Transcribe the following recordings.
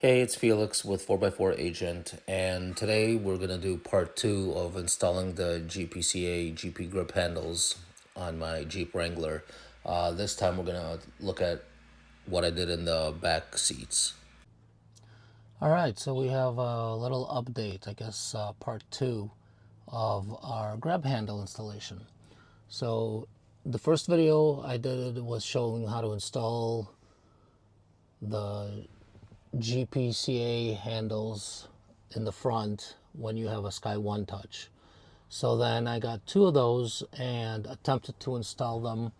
Hey, it's Felix with 4x4 Agent, and today we're going to do part 2 of installing the GPCA GP grip handles on my Jeep Wrangler. This time we're going to look at what I did in the back seats. Alright, so we have a little update, I guess part 2 of our grab handle installation. So the first video I did was showing how to install the GPCA handles in the front when you have a Sky One Touch. So then I got 2 of those and attempted to install them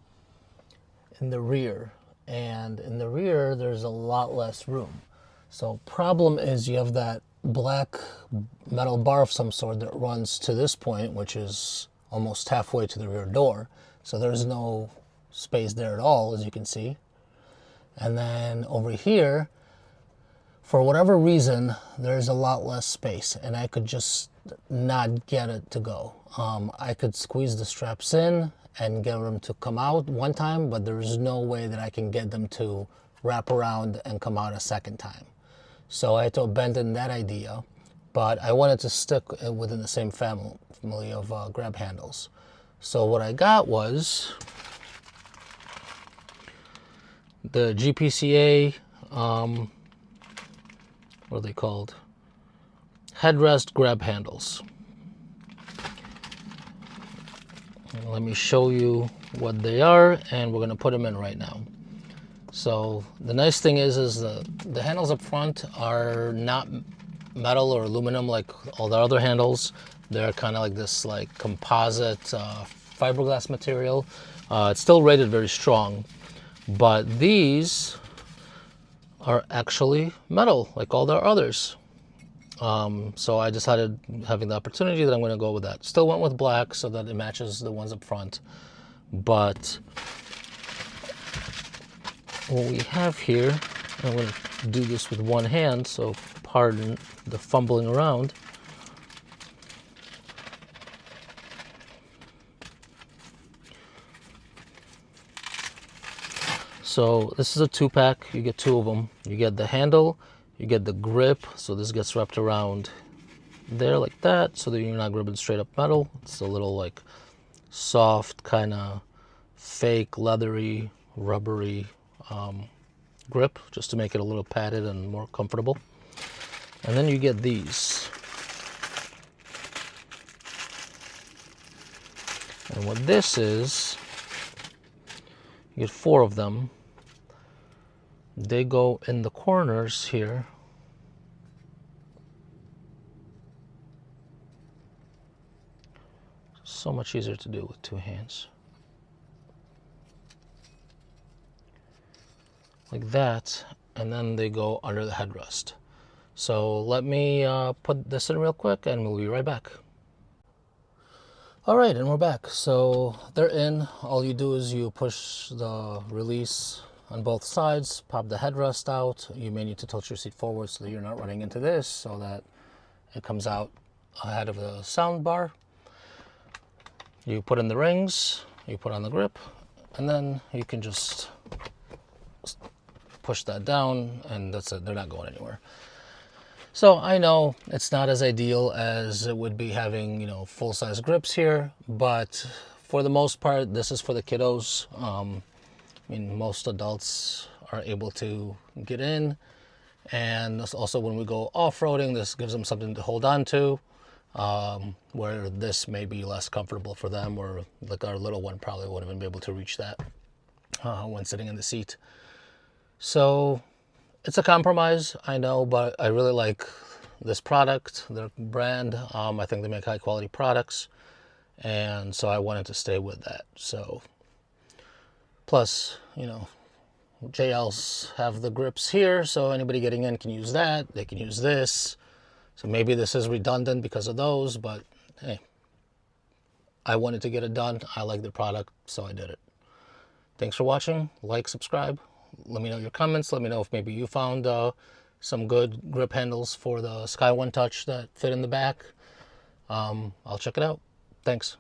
in the rear. And in the rear, there's a lot less room. So problem is you have that black metal bar of some sort that runs to this point, which is almost halfway to the rear door. So there's no space there at all, as you can see. And then over here, for whatever reason, there's a lot less space, and I could just not get it to go. I could squeeze the straps in and get them to come out one time, but there's no way that I can get them to wrap around and come out a second time. So I had to abandon that idea, but I wanted to stick within the same family of grab handles. So what I got was the GPCA, what are they called? Headrest grab handles. And let me show you what they are, and we're going to put them in right now. So the nice thing is the handles up front are not metal or aluminum like all the other handles. They're kind of like this like composite fiberglass material. It's still rated very strong, but these are actually metal like all the others. So I decided, having the opportunity, that I'm going to go with that. Still went with black so that it matches the ones up front. But what we have here, I'm going to do this with one hand, so pardon the fumbling around. So this is a 2-pack. You get 2 of them. You get the handle, you get the grip, so this gets wrapped around there like that, so that you're not gripping straight up metal. It's a little like soft, kind of fake, leathery, rubbery grip, just to make it a little padded and more comfortable. And then you get these. And what this is, you get 4 of them. They go in the corners here. So much easier to do with 2 hands. Like that, and then they go under the headrest. So let me put this in real quick and we'll be right back. All right, and we're back. So they're in. All you do is you push the release on both sides, pop the headrest out. You may need to tilt your seat forward so that you're not running into this, so that it comes out ahead of the sound bar. You put in the rings, you put on the grip, and then you can just push that down, and that's it. They're not going anywhere. So I know it's not as ideal as it would be having, full-size grips here, but for the most part, this is for the kiddos. Most adults are able to get in, and also when we go off-roading, this gives them something to hold on to, where this may be less comfortable for them, or like our little one probably wouldn't even be able to reach that when sitting in the seat. So it's a compromise, I know, but I really like this product, their brand. I think they make high quality products, and so I wanted to stay with that. So plus, JLs have the grips here, so anybody getting in can use that. They can use this. So maybe this is redundant because of those, but hey, I wanted to get it done. I like the product, so I did it. Thanks for watching. Like, subscribe. Let me know your comments. Let me know if maybe you found some good grip handles for the Sky One Touch that fit in the back. I'll check it out. Thanks.